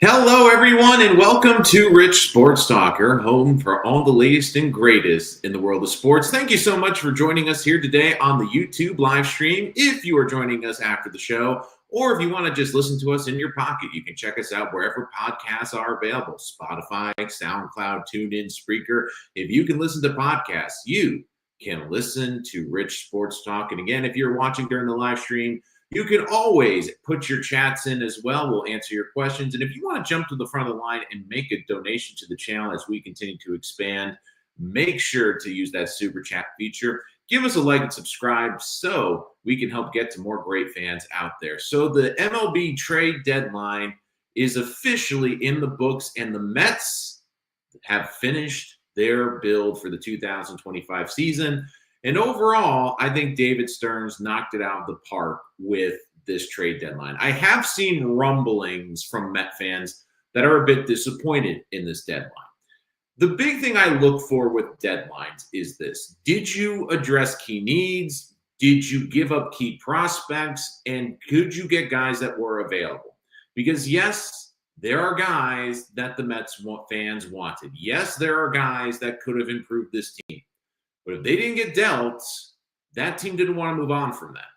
Hello, everyone, and welcome to Rich Sports Talker, home for all the latest and greatest in the world of sports. Thank you so much for joining us here today on the YouTube live stream. If you are joining us after the show, or if you want to just listen to us in your pocket, you can check us out wherever podcasts are available: Spotify, SoundCloud, TuneIn, Spreaker. If you can listen to podcasts, you can listen to Rich Sports Talk. And again, if you're watching during the live stream, you can always put your chats in as well. We'll answer your questions. And if you want to jump to the front of the line and make a donation to the channel as we continue to expand, make sure to use that super chat feature. Give us a like and subscribe so we can help get to more great fans out there. So the MLB Trade Deadline is officially in the books, and the Mets have finished their build for the 2025 season. And overall, I think David Stearns knocked it out of the park with this trade deadline. I have seen rumblings from Met fans that are a bit disappointed in this deadline. The big thing I look for with deadlines is this: did you address key needs? Did you give up key prospects? And could you get guys that were available? Because yes, there are guys that the Mets fans wanted. Yes, there are guys that could have improved this team. But if they didn't get dealt, that team didn't want to move on from that.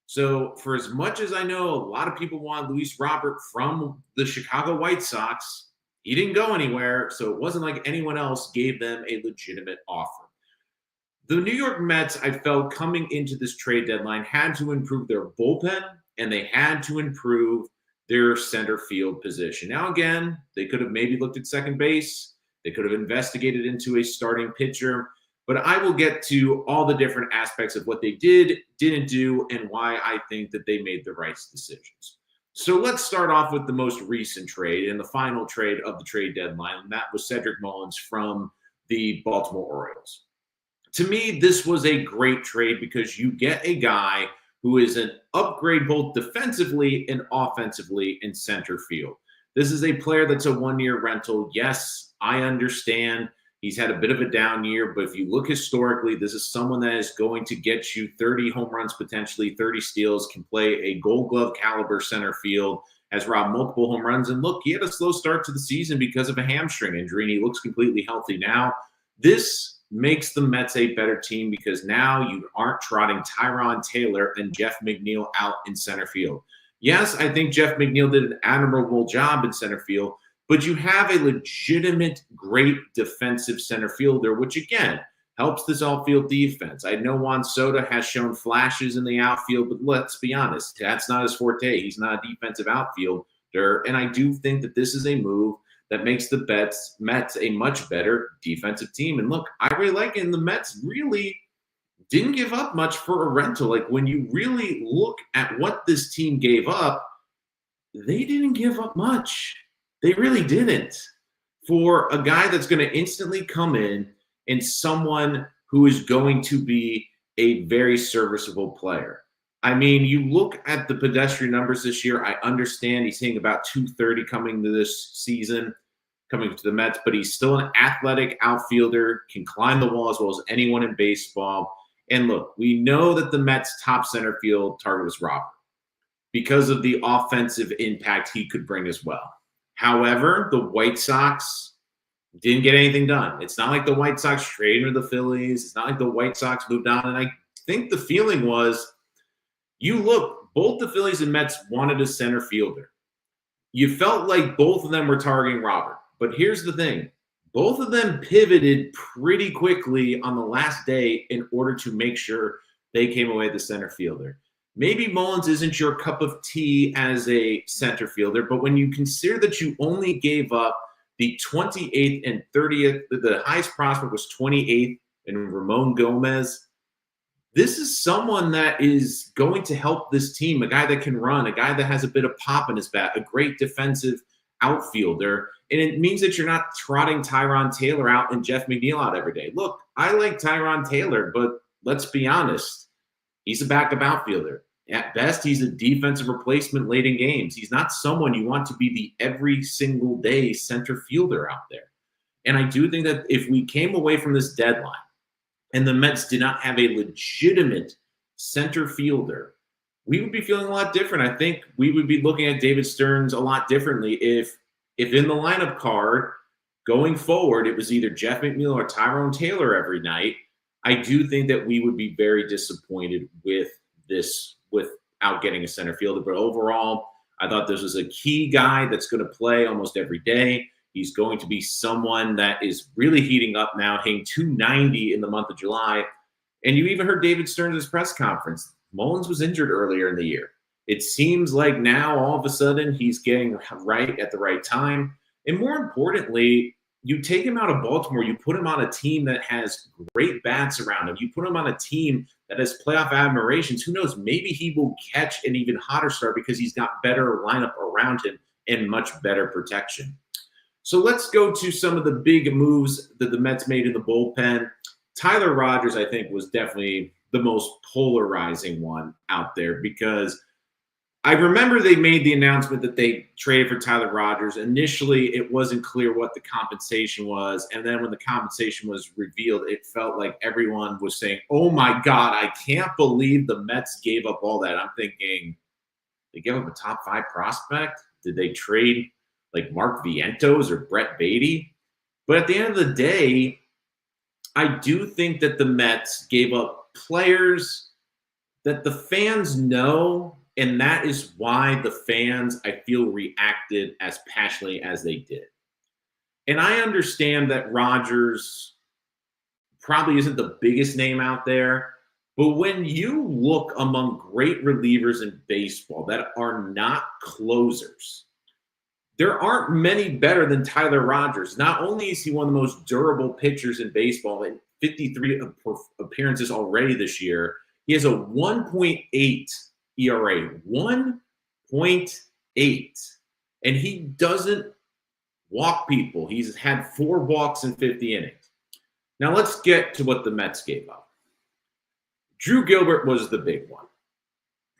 So for as much as I know a lot of people want Luis Robert from the Chicago White Sox, he didn't go anywhere. So it wasn't like anyone else gave them a legitimate offer. The New York Mets, I felt, coming into this trade deadline, had to improve their bullpen, and they had to improve their center field position. Now, again, they could have maybe looked at second base. They could have investigated into a starting pitcher. But I will get to all the different aspects of what they did, didn't do, and why I think that they made the right decisions. So let's start off with the most recent trade and the final trade of the trade deadline, and that was Cedric Mullins from the Baltimore Orioles. To me, this was a great trade because you get a guy who is an upgrade both defensively and offensively in center field. This is a player that's a one-year rental. Yes, I understand. He's had a bit of a down year, but if you look historically, this is someone that is going to get you 30 home runs, potentially 30 steals, can play a Gold Glove caliber center field, has robbed multiple home runs. And look, he had a slow start to the season because of a hamstring injury, and he looks completely healthy now. This makes the Mets a better team because now you aren't trotting Tyrone Taylor and Jeff McNeil out in center field. Yes, I think Jeff McNeil did an admirable job in center field, but you have a legitimate, great defensive center fielder, which, again, helps this outfield defense. I know Juan Soto has shown flashes in the outfield, but let's be honest, that's not his forte. He's not a defensive outfielder, and I do think that this is a move that makes the Mets a much better defensive team. And look, I really like it, and the Mets really didn't give up much for a rental. Like, when you really look at what this team gave up, they didn't give up much. They really didn't. For a guy that's going to instantly come in and someone who is going to be a very serviceable player. I mean, you look at the pedestrian numbers this year. I understand he's hitting about 230 coming to this season, coming to the Mets, but he's still an athletic outfielder, can climb the wall as well as anyone in baseball. And look, we know that the Mets' top center field target was Robert because of the offensive impact he could bring as well. However, the White Sox didn't get anything done. It's not like the White Sox traded the Phillies. It's not like the White Sox moved on. And I think the feeling was, you look, both the Phillies and Mets wanted a center fielder. You felt like both of them were targeting Robert. But here's the thing. Both of them pivoted pretty quickly on the last day in order to make sure they came away with the center fielder. Maybe Mullins isn't your cup of tea as a center fielder, but when you consider that you only gave up the 28th and 30th, the highest prospect was 28th, and Ramon Gomez, this is someone that is going to help this team, a guy that can run, a guy that has a bit of pop in his bat, a great defensive outfielder. And it means that you're not trotting Tyrone Taylor out and Jeff McNeil out every day. Look, I like Tyrone Taylor, but let's be honest. He's a backup outfielder. At best, he's a defensive replacement late in games. He's not someone you want to be the every single day center fielder out there. And I do think that if we came away from this deadline and the Mets did not have a legitimate center fielder, we would be feeling a lot different. I think we would be looking at David Stearns a lot differently if if in the lineup card going forward, it was either Jeff McNeil or Tyrone Taylor every night, I do think that we would be very disappointed with this without getting a center fielder. But overall, I thought this was a key guy that's going to play almost every day. He's going to be someone that is really heating up now, hitting 290 in the month of July. And you even heard David Stearns' press conference. Mullins was injured earlier in the year. It seems like now all of a sudden he's getting right at the right time. And more importantly, you take him out of Baltimore, you put him on a team that has great bats around him. You put him on a team that has playoff admirations. Who knows? Maybe he will catch an even hotter start because he's got better lineup around him and much better protection. So let's go to some of the big moves that the Mets made in the bullpen. Tyler Rogers, I think, was definitely the most polarizing one out there because I remember they made the announcement that they traded for Tyler Rogers. Initially, it wasn't clear what the compensation was. And then when the compensation was revealed, it felt like everyone was saying, oh my God, I can't believe the Mets gave up all that. I'm thinking, they gave up a top 5 prospect? Did they trade like Mark Vientos or Brett Beatty? But at the end of the day, I do think that the Mets gave up players that the fans know. And that is why the fans, I feel, reacted as passionately as they did. And I understand that Rodgers probably isn't the biggest name out there, but when you look among great relievers in baseball that are not closers, there aren't many better than Tyler Rogers. Not only is he one of the most durable pitchers in baseball, in 53 appearances already this year, he has a 1.8 ERA, 1.8. And he doesn't walk people. He's had 4 walks in 50 innings. Now let's get to what the Mets gave up. Drew Gilbert was the big one.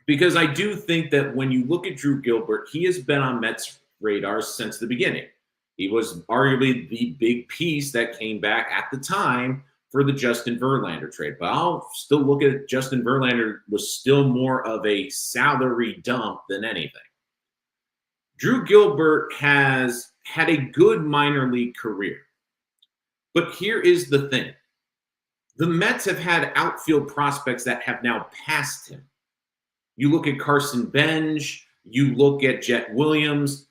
Because I do think that when you look at Drew Gilbert, he has been on Mets radar since the beginning. He was arguably the big piece that came back at the time for the Justin Verlander trade. But I'll still look at it. Justin Verlander was still more of a salary dump than anything. Drew Gilbert has had a good minor league career. But here is the thing. The Mets have had outfield prospects that have now passed him. You look at Carson Bench, you look at Jet Williams,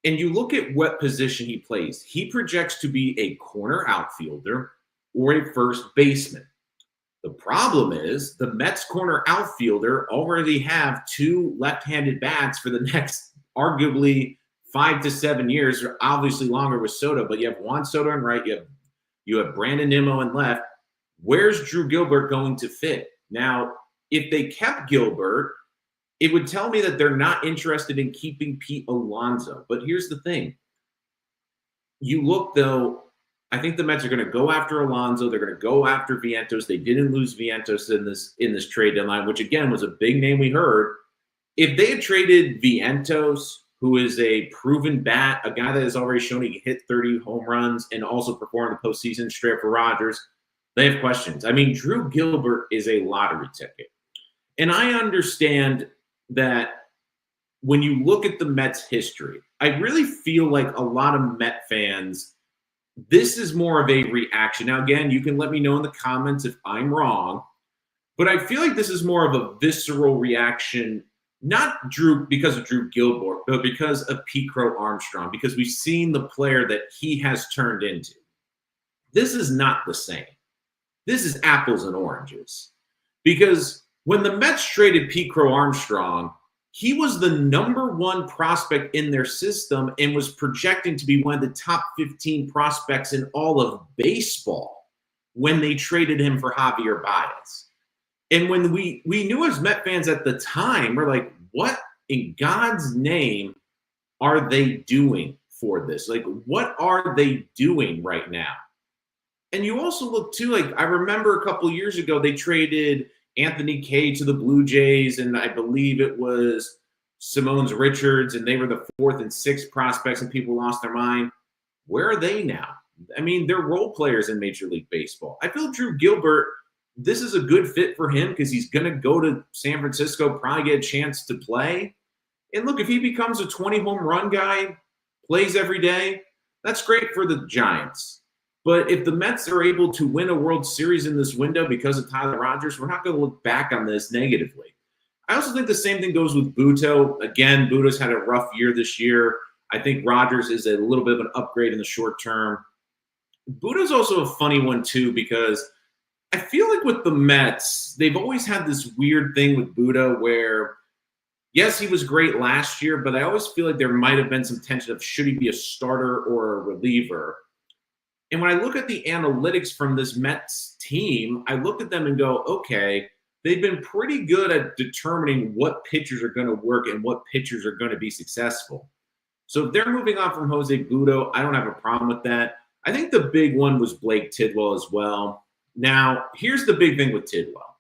and you look at what position he plays. He projects to be a corner outfielder or a first baseman. The problem is the Mets corner outfielder already have 2 left-handed bats for the next arguably 5 to 7 years, or obviously longer with Soto, but you have Juan Soto in right, you have Brandon Nimmo in left. Where's Drew Gilbert going to fit? Now, if they kept Gilbert, it would tell me that they're not interested in keeping Pete Alonso. But here's the thing. You look, though, I think the Mets are going to go after Alonso. They're going to go after Vientos. They didn't lose Vientos in this trade deadline, which, again, was a big name we heard. If they had traded Vientos, who is a proven bat, a guy that has already shown he can hit 30 home runs and also perform in the postseason straight for Rodgers, they have questions. I mean, Drew Gilbert is a lottery ticket. And I understand that when you look at the Mets' history, I really feel like a lot of Met fans, this is more of a reaction. Now, again, you can let me know in the comments if I'm wrong, but I feel like this is more of a visceral reaction, not because of Drew Gilbert, but because of Pete Crow Armstrong, because we've seen the player that he has turned into. This is not the same. This is apples and oranges. Because when the Mets traded Pete Crow Armstrong, he was the number 1 prospect in their system and was projecting to be one of the top 15 prospects in all of baseball when they traded him for Javier Baez. And when we knew as Met fans at the time, we're like, what in God's name are they doing for this? Like, what are they doing right now? And you also look, too, like I remember a couple of years ago, they traded Anthony Kay to the Blue Jays, and I believe it was Simone's Richards, and they were the 4th and 6th prospects, and people lost their mind. Where are they now? I mean, they're role players in Major League Baseball. I feel Drew Gilbert, this is a good fit for him because he's going to go to San Francisco, probably get a chance to play. And look, if he becomes a 20 home run guy, plays every day, that's great for the Giants. But if the Mets are able to win a World Series in this window because of Tyler Rogers, we're not going to look back on this negatively. I also think the same thing goes with Buto. Again, Buto's had a rough year this year. I think Rogers is a little bit of an upgrade in the short term. Buto's also a funny one, too, because I feel like with the Mets, they've always had this weird thing with Buto where, yes, he was great last year, but I always feel like there might have been some tension of should he be a starter or a reliever. And when I look at the analytics from this Mets team, I look at them and go, okay, they've been pretty good at determining what pitchers are going to work and what pitchers are going to be successful. So if they're moving on from Jose Buto, I don't have a problem with that. I think the big one was Blake Tidwell as well. Now, here's the big thing with Tidwell.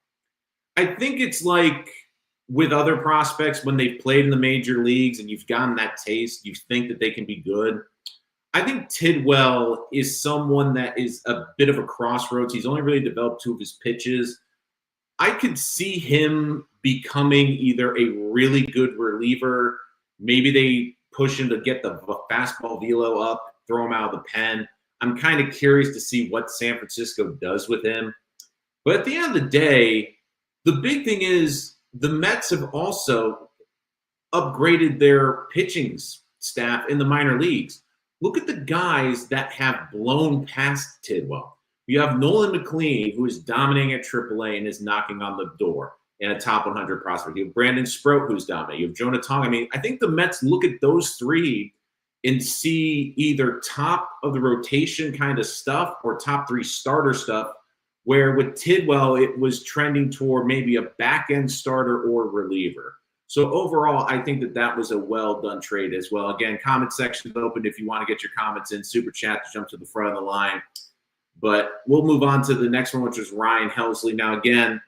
I think it's like with other prospects when they've played in the major leagues and you've gotten that taste, you think that they can be good. I think Tidwell is someone that is a bit of a crossroads. He's only really developed 2 of his pitches. I could see him becoming either a really good reliever. Maybe they push him to get the fastball velo up, throw him out of the pen. I'm kind of curious to see what San Francisco does with him. But at the end of the day, the big thing is the Mets have also upgraded their pitching staff in the minor leagues. Look at the guys that have blown past Tidwell. You have Nolan McLean, who is dominating at AAA and is knocking on the door in a top 100 prospect. You have Brandon Sproat, who's dominating. You have Jonah Tong. I mean, I think the Mets look at those 3 and see either top of the rotation kind of stuff or top 3 starter stuff, where with Tidwell, it was trending toward maybe a back-end starter or reliever. So overall, I think that was a well-done trade as well. Again, comment section is open if you want to get your comments in. Super chat to jump to the front of the line. But we'll move on to the next one, which is Ryan Helsley. Now, again,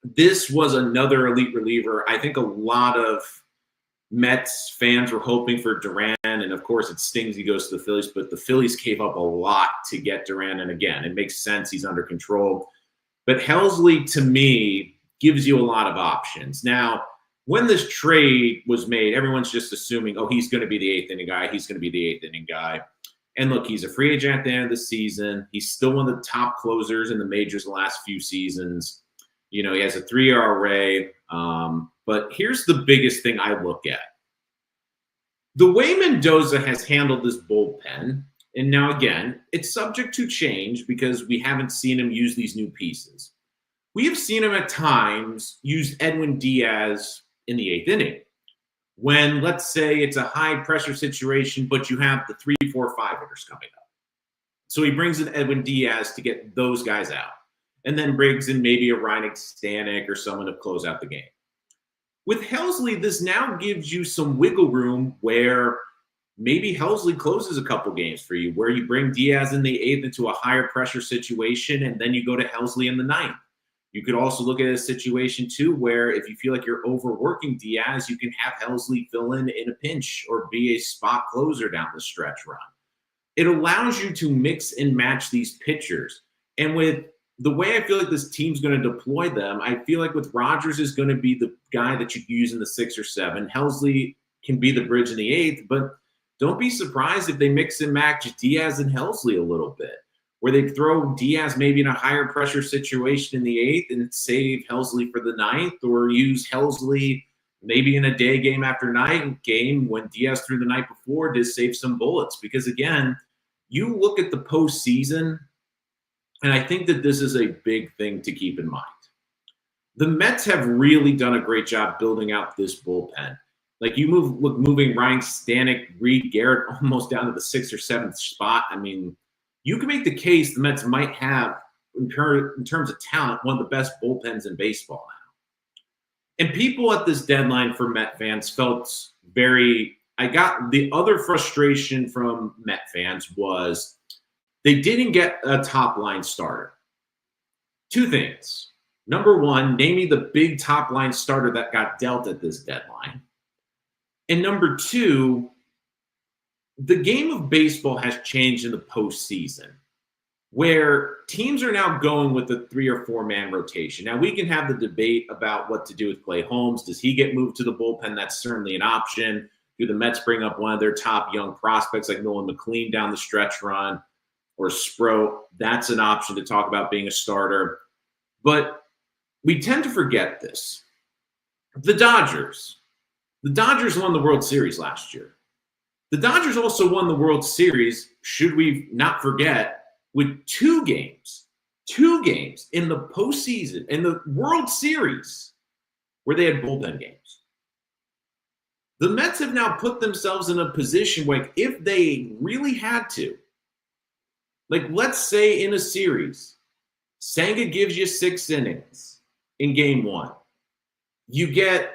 this was another elite reliever. I think a lot of Mets fans were hoping for Duran, and of course it stings he goes to the Phillies, but the Phillies gave up a lot to get Duran, and again, it makes sense. He's under control. But Helsley, to me, gives you a lot of options. Now, when this trade was made, everyone's just assuming, oh, he's going to be the 8th inning guy. He's going to be the 8th inning guy. And look, he's a free agent at the end of the season. He's still one of the top closers in the majors the last few seasons. You know, he has a 3 ERA. But here's the biggest thing I look at. The way Mendoza has handled this bullpen, and now again, it's subject to change because we haven't seen him use these new pieces. We have seen him at times use Edwin Diaz in the 8th inning when, let's say, it's a high-pressure situation, but you have the 3, 4, 5 hitters coming up. So he brings in Edwin Diaz to get those guys out, and then brings in maybe a Ryan Stanek or someone to close out the game. With Helsley, this now gives you some wiggle room where maybe Helsley closes a couple games for you, where you bring Diaz in the 8th into a higher pressure situation, and then you go to Helsley in the 9th. You could also look at a situation, too, where if you feel like you're overworking Diaz, you can have Helsley fill in a pinch or be a spot closer down the stretch run. It allows you to mix and match these pitchers. And with the way I feel like this team's going to deploy them, I feel like with Rogers is going to be the guy that you use in the 6 or 7. Helsley can be the bridge in the 8th, but don't be surprised if they mix and match Diaz and Helsley a little bit, where they throw Diaz maybe in a higher pressure situation in the 8th and save Helsley for the 9th, or use Helsley maybe in a day game after night game when Diaz threw the night before to save some bullets. Because again, you look at the postseason, and I think that this is a big thing to keep in mind. The Mets have really done a great job building out this bullpen. Like moving Ryan Stanek, Reed Garrett almost down to the 6th or 7th spot. I mean, you can make the case the Mets might have, in terms of talent, one of the best bullpens in baseball now. And people at this deadline for Met fans felt I got the other frustration from Met fans was they didn't get a top-line starter. 2 things. Number 1, name me the big top-line starter that got dealt at this deadline. And number 2, the game of baseball has changed in the postseason, where teams are now going with a 3 or 4 man rotation. Now, we can have the debate about what to do with Clay Holmes. Does he get moved to the bullpen? That's certainly an option. Do the Mets bring up one of their top young prospects like Nolan McLean down the stretch run or Sproat? That's an option to talk about being a starter. But we tend to forget this. The Dodgers won the World Series last year. The Dodgers also won the World Series, should we not forget, with two games in the postseason, in the World Series, where they had bullpen games. The Mets have now put themselves in a position where if they really had to, like let's say in a series, Senga gives you 6 innings in game 1. You get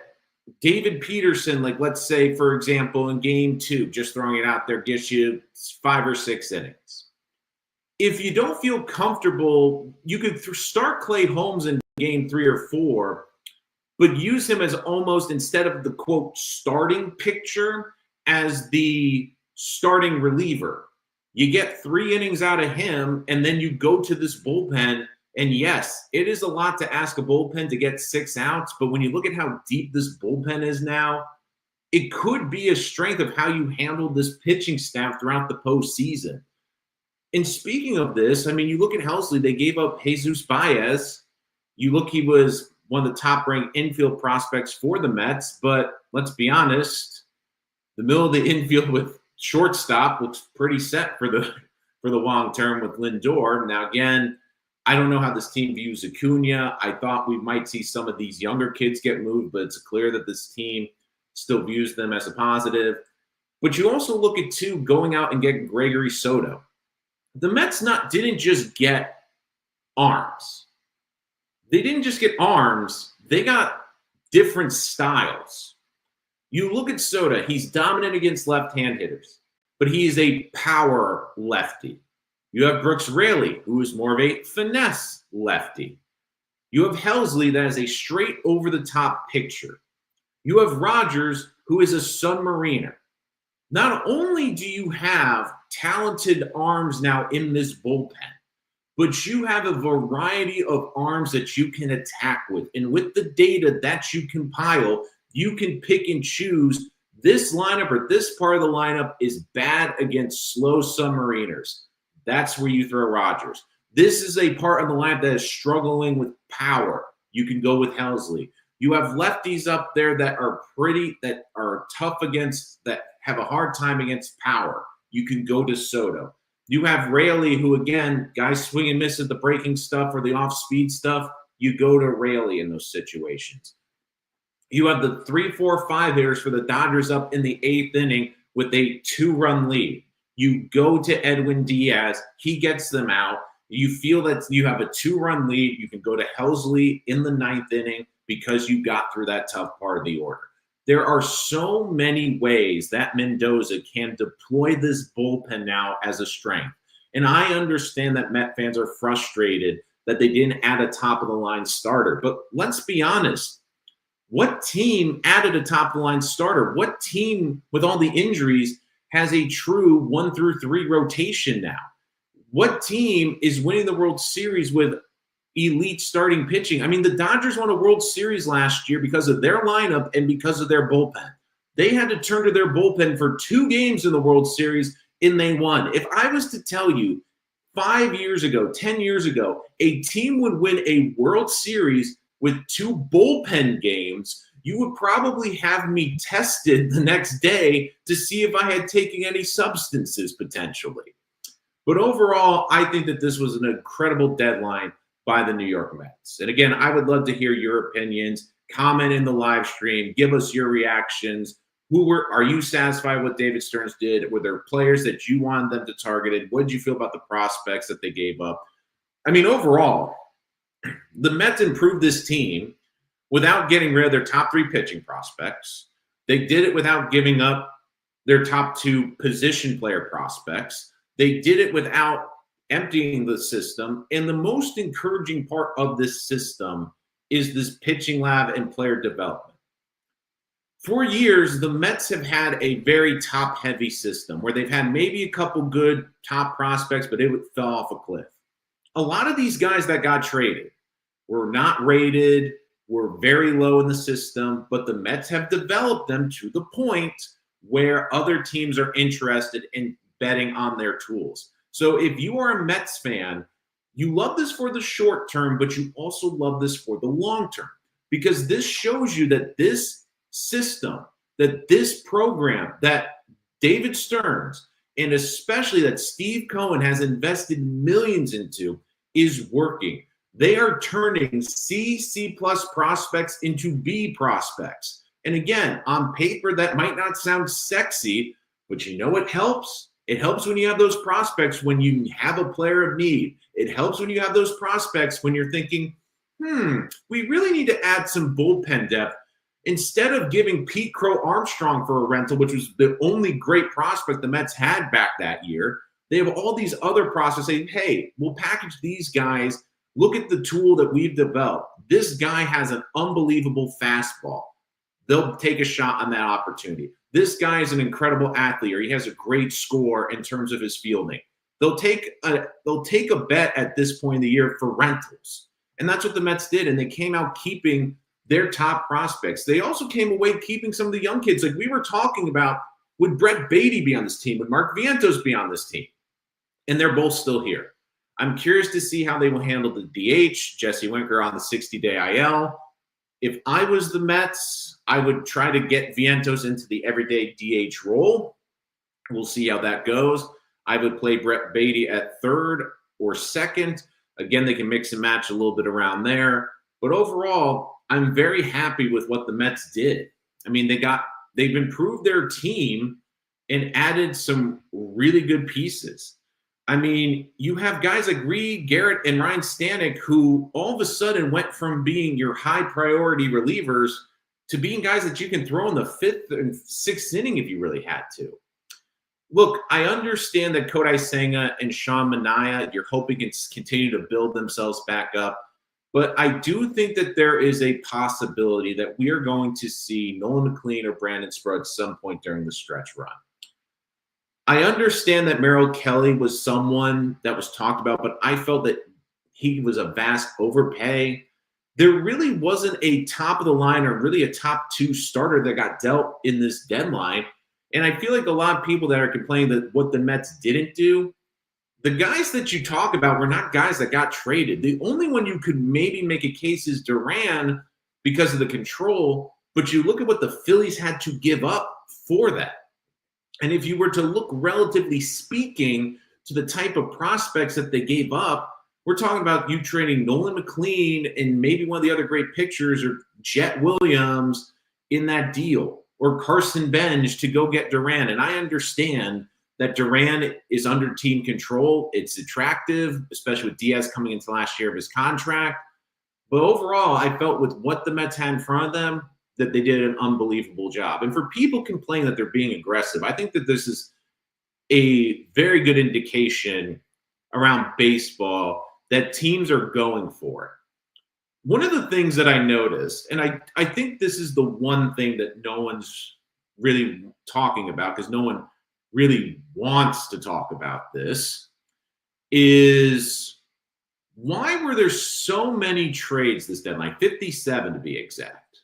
David Peterson, like let's say, for example, in game 2, just throwing it out there, gets you 5 or 6 innings. If you don't feel comfortable, you could start Clay Holmes in game 3 or 4, but use him as almost, instead of the quote starting pitcher, as the starting reliever. You get 3 innings out of him, and then you go to this bullpen. And yes, it is a lot to ask a bullpen to get 6 outs, but when you look at how deep this bullpen is now, it could be a strength of how you handle this pitching staff throughout the postseason. And speaking of this, I mean, you look at Helsley, they gave up Jesus Baez. You look, he was one of the top-ranked infield prospects for the Mets, but let's be honest, the middle of the infield with shortstop looks pretty set for the long term with Lindor. Now, again, I don't know how this team views Acuna. I thought we might see some of these younger kids get moved, but it's clear that this team still views them as a positive. But you also look at, too, going out and getting Gregory Soto. The Mets didn't just get arms. They didn't just get arms. They got different styles. You look at Soto, he's dominant against left-hand hitters, but he is a power lefty. You have Brooks Raley, who is more of a finesse lefty. You have Helsley, that is a straight over-the-top pitcher. You have Rogers, who is a submariner. Not only do you have talented arms now in this bullpen, but you have a variety of arms that you can attack with. And with the data that you compile, you can pick and choose this lineup or this part of the lineup is bad against slow submariners. That's where you throw Rogers. This is a part of the lineup that is struggling with power. You can go with Helsley. You have lefties up there that are tough against, that have a hard time against power. You can go to Soto. You have Raley, who, again, guys swing and miss at the breaking stuff or the off-speed stuff. You go to Raley in those situations. You have the 3, 4, 5 hitters for the Dodgers up in the 8th inning with a 2-run lead. You go to Edwin Diaz. He gets them out. You feel that you have a 2-run lead. You can go to Helsley in the 9th inning because you got through that tough part of the order. There are so many ways that Mendoza can deploy this bullpen now as a strength. And I understand that Met fans are frustrated that they didn't add a top-of-the-line starter. But let's be honest. What team added a top-of-the-line starter? What team, with all the injuries, has a true 1 through 3 rotation now? What team is winning the World Series with elite starting pitching? I mean, the Dodgers won a World Series last year because of their lineup and because of their bullpen. They had to turn to their bullpen for 2 games in the World Series, and they won. If I was to tell you 5 years ago, 10 years ago, a team would win a World Series with 2 bullpen games, you would probably have me tested the next day to see if I had taken any substances potentially. But overall, I think that this was an incredible deadline by the New York Mets. And again, I would love to hear your opinions. Comment in the live stream. Give us your reactions. Are you satisfied with what David Stearns did? Were there players that you wanted them to target? What did you feel about the prospects that they gave up? I mean, overall, the Mets improved this team without getting rid of their top 3 pitching prospects. They did it without giving up their top 2 position player prospects. They did it without emptying the system. And the most encouraging part of this system is this pitching lab and player development. For years, the Mets have had a very top-heavy system where they've had maybe a couple good top prospects, but it fell off a cliff. A lot of these guys that got traded were not rated, were very low in the system, but the Mets have developed them to the point where other teams are interested in betting on their tools. So if you are a Mets fan, you love this for the short term, but you also love this for the long term, because this shows you that this system, that this program, that David Stearns, and especially that Steve Cohen has invested millions into, is working. They are turning C+ prospects into B prospects. And again, on paper, that might not sound sexy, but you know it helps? It helps when you have those prospects when you have a player of need. It helps when you have those prospects when you're thinking, we really need to add some bullpen depth. Instead of giving Pete Crow Armstrong for a rental, which was the only great prospect the Mets had back that year, they have all these other prospects saying, hey, we'll package these guys. Look at the tool that we've developed. This guy has an unbelievable fastball. They'll take a shot on that opportunity. This guy is an incredible athlete, or he has a great score in terms of his fielding. They'll take a bet at this point in the year for rentals. And that's what the Mets did. And they came out keeping their top prospects. They also came away keeping some of the young kids. Like we were talking about, would Brett Beatty be on this team? Would Mark Vientos be on this team? And they're both still here. I'm curious to see how they will handle the DH, Jesse Winker on the 60-day IL. If I was the Mets, I would try to get Vientos into the everyday DH role. We'll see how that goes. I would play Brett Beatty at third or second. Again, they can mix and match a little bit around there. But overall, I'm very happy with what the Mets did. I mean, they've improved their team and added some really good pieces. I mean, you have guys like Reed Garrett and Ryan Stanek who all of a sudden went from being your high priority relievers to being guys that you can throw in the fifth and sixth inning if you really had to. Look, I understand that Kodai Senga and Sean Manaea, you're hoping can continue to build themselves back up. But I do think that there is a possibility that we are going to see Nolan McLean or Brandon Sproat at some point during the stretch run. I understand that Merrill Kelly was someone that was talked about, but I felt that he was a vast overpay. There really wasn't a top of the line or really a top two starter that got dealt in this deadline. And I feel like a lot of people that are complaining that what the Mets didn't do, the guys that you talk about were not guys that got traded. The only one you could maybe make a case is Duran because of the control, but you look at what the Phillies had to give up for that. And if you were to look relatively speaking to the type of prospects that they gave up, we're talking about you trading Nolan McLean and maybe one of the other great pitchers or Jet Williams in that deal, or Carson Benj to go get Duran. And I understand that Duran is under team control. It's attractive, especially with Diaz coming into last year of his contract. But overall, I felt with what the Mets had in front of them, that they did an unbelievable job. And for people complaining that they're being aggressive, I think that this is a very good indication around baseball that teams are going for it. One of the things that I noticed, and I think this is the one thing that no one's really talking about because no one really wants to talk about this, is why were there so many trades this deadline, 57 to be exact?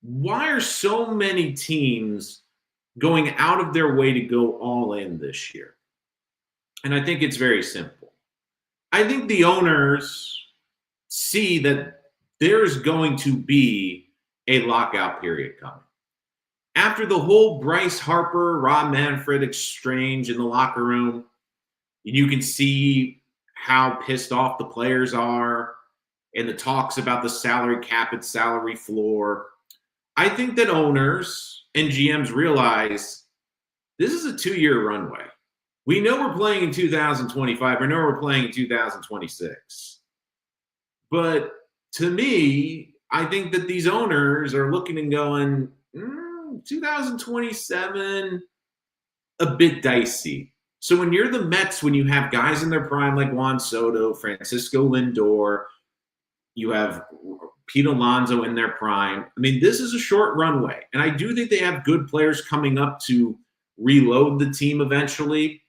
Why are so many teams going out of their way to go all in this year? And I think it's very simple. I think the owners see that there's going to be a lockout period coming. After the whole Bryce Harper, Rob Manfred exchange in the locker room, you can see how pissed off the players are and the talks about the salary cap and salary floor. I think that owners and GMs realize this is a 2-year runway. We know we're playing in 2025. We know we're playing in 2026. But to me, I think that these owners are looking and going, 2027, a bit dicey. So when you're the Mets, when you have guys in their prime like Juan Soto, Francisco Lindor, you have Pete Alonso in their prime. I mean, this is a short runway. And I do think they have good players coming up to reload the team eventually.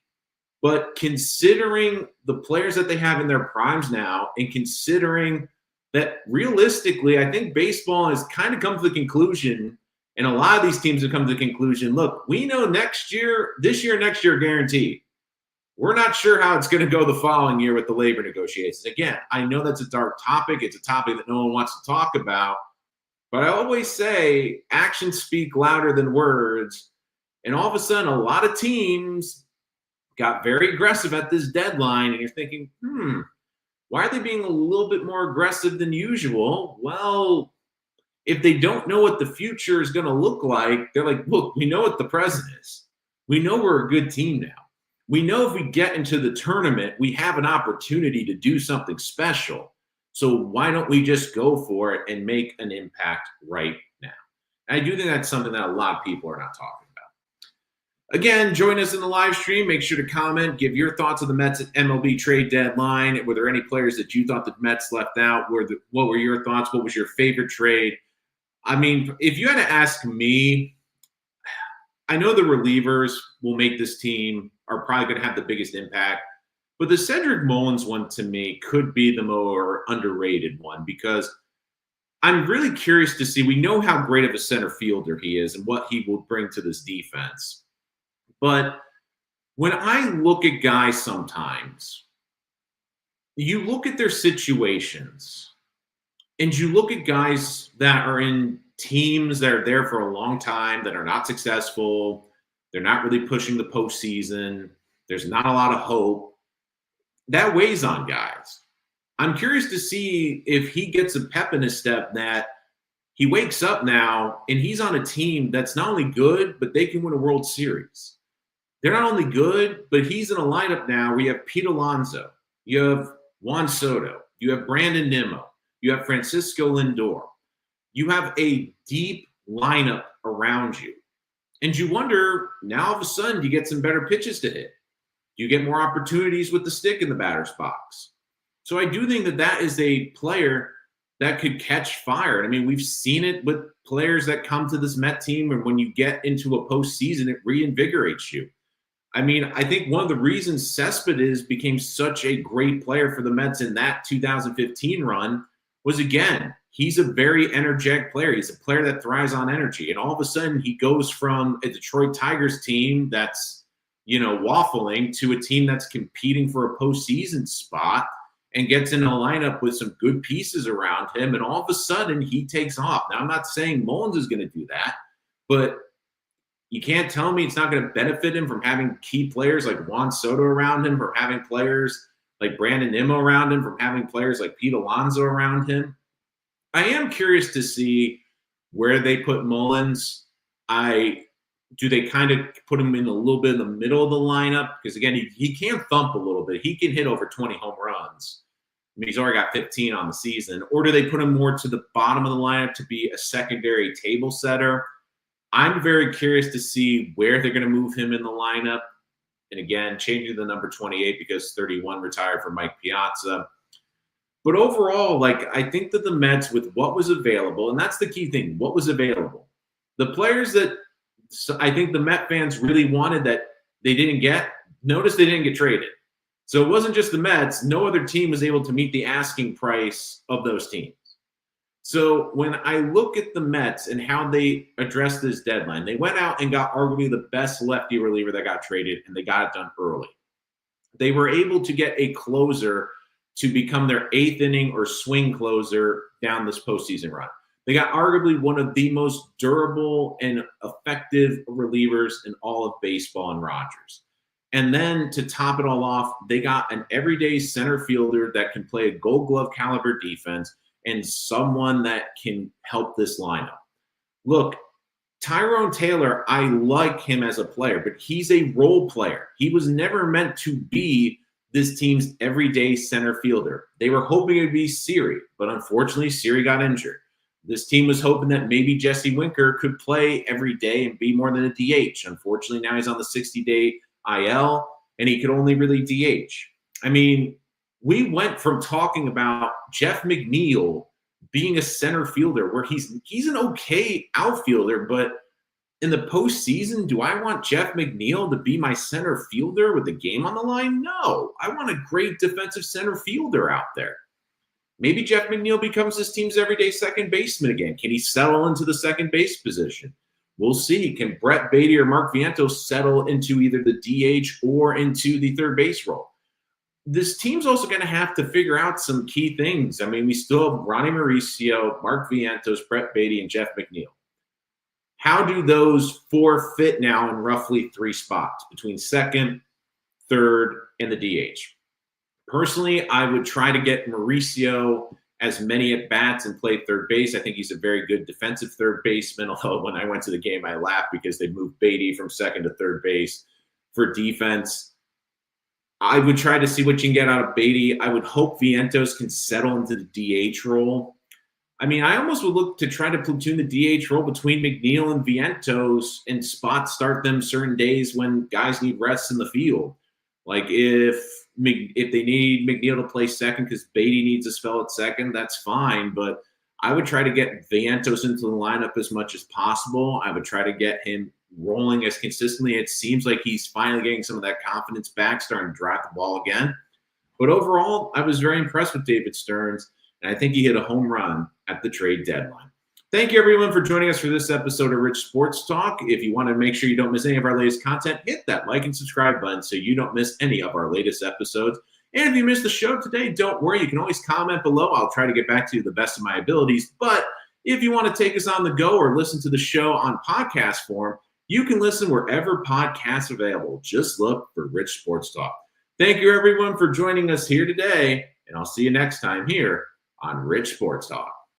But considering the players that they have in their primes now, and considering that realistically, I think baseball has kind of come to the conclusion And a lot of these teams have come to the conclusion, look, we know next year, next year, guaranteed. We're not sure how it's going to go the following year with the labor negotiations. Again, I know that's a dark topic. It's a topic that no one wants to talk about. But I always say actions speak louder than words. And all of a sudden, a lot of teams got very aggressive at this deadline. And you're thinking, why are they being a little bit more aggressive than usual? Well, if they don't know what the future is going to look like, they're like, look, we know what the present is. We know we're a good team now. We know if we get into the tournament, we have an opportunity to do something special. So why don't we just go for it and make an impact right now? And I do think that's something that a lot of people are not talking about. Again, join us in the live stream. Make sure to comment, give your thoughts on the Mets at MLB Trade Deadline. Were there any players that you thought the Mets left out? What were your thoughts? What was your favorite trade? I mean, if you had to ask me, I know the relievers will make this team are probably going to have the biggest impact. But the Cedric Mullins one, to me, could be the more underrated one because I'm really curious to see. We know how great of a center fielder he is and what he will bring to this defense. But when I look at guys sometimes, you look at their situations and you look at guys that are in teams that are there for a long time that are not successful. They're not really pushing the postseason. There's not a lot of hope. That weighs on guys. I'm curious to see if he gets a pep in his step that he wakes up now and he's on a team that's not only good, but they can win a World Series. They're not only good, but he's in a lineup now where you have Pete Alonso, you have Juan Soto, you have Brandon Nimmo, you have Francisco Lindor. You have a deep lineup around you. And you wonder, now all of a sudden, you get some better pitches to hit. You get more opportunities with the stick in the batter's box. So I do think that that is a player that could catch fire. I mean, we've seen it with players that come to this Met team, and when you get into a postseason, it reinvigorates you. I mean, I think one of the reasons Cespedes became such a great player for the Mets in that 2015 run was, again, he's a very energetic player. He's a player that thrives on energy. And all of a sudden, he goes from a Detroit Tigers team that's, waffling to a team that's competing for a postseason spot and gets in a lineup with some good pieces around him. And all of a sudden, he takes off. Now, I'm not saying Mullins is going to do that, but you can't tell me it's not going to benefit him from having key players like Juan Soto around him, from having players like Brandon Nimmo around him, from having players like Pete Alonso around him. I am curious to see where they put Mullins. Do they kind of put him in a little bit in the middle of the lineup? Because, again, he can thump a little bit. He can hit over 20 home runs. I mean, he's already got 15 on the season. Or do they put him more to the bottom of the lineup to be a secondary table setter? I'm very curious to see where they're going to move him in the lineup. And, again, changing the number 28 because 31 retired for Mike Piazza. But overall, I think that the Mets, with what was available, and that's the key thing, what was available. The players that I think the Met fans really wanted that they didn't get, notice they didn't get traded. So it wasn't just the Mets. No other team was able to meet the asking price of those teams. So when I look at the Mets and how they addressed this deadline, they went out and got arguably the best lefty reliever that got traded, and they got it done early. They were able to get a closer to become their eighth inning or swing closer down this postseason run. They got arguably one of the most durable and effective relievers in all of baseball in Rogers. And then to top it all off, they got an everyday center fielder that can play a Gold Glove caliber defense and someone that can help this lineup. Look, Tyrone Taylor, I like him as a player, but he's a role player. He was never meant to be this team's everyday center fielder. They were hoping it would be Siri, but unfortunately, Siri got injured. This team was hoping that maybe Jesse Winker could play every day and be more than a DH. Unfortunately, now he's on the 60-day IL, and he could only really DH. I mean, we went from talking about Jeff McNeil being a center fielder where he's an okay outfielder, but in the postseason, do I want Jeff McNeil to be my center fielder with the game on the line? No. I want a great defensive center fielder out there. Maybe Jeff McNeil becomes this team's everyday second baseman again. Can he settle into the second base position? We'll see. Can Brett Beatty or Mark Vientos settle into either the DH or into the third base role? This team's also going to have to figure out some key things. I mean, we still have Ronnie Mauricio, Mark Vientos, Brett Beatty, and Jeff McNeil. How do those four fit now in roughly three spots between second, third, and the DH? Personally, I would try to get Mauricio as many at-bats and play third base. I think he's a very good defensive third baseman, although when I went to the game, I laughed because they moved Beatty from second to third base for defense. I would try to see what you can get out of Beatty. I would hope Vientos can settle into the DH role. I mean, I almost would look to try to platoon the DH role between McNeil and Vientos and start them certain days when guys need rests in the field. Like if they need McNeil to play second because Beatty needs a spell at second, that's fine. But I would try to get Vientos into the lineup as much as possible. I would try to get him rolling as consistently. It seems like he's finally getting some of that confidence back, starting to drive the ball again. But overall, I was very impressed with David Stearns, and I think he hit a home run at the trade deadline. Thank you, everyone, for joining us for this episode of Rich Sports Talk. If you want to make sure you don't miss any of our latest content, hit that like and subscribe button so you don't miss any of our latest episodes. And if you missed the show today, don't worry. You can always comment below. I'll try to get back to you to the best of my abilities. But if you want to take us on the go or listen to the show on podcast form, you can listen wherever podcasts are available. Just look for Rich Sports Talk. Thank you, everyone, for joining us here today, and I'll see you next time here on Rich Sports Talk.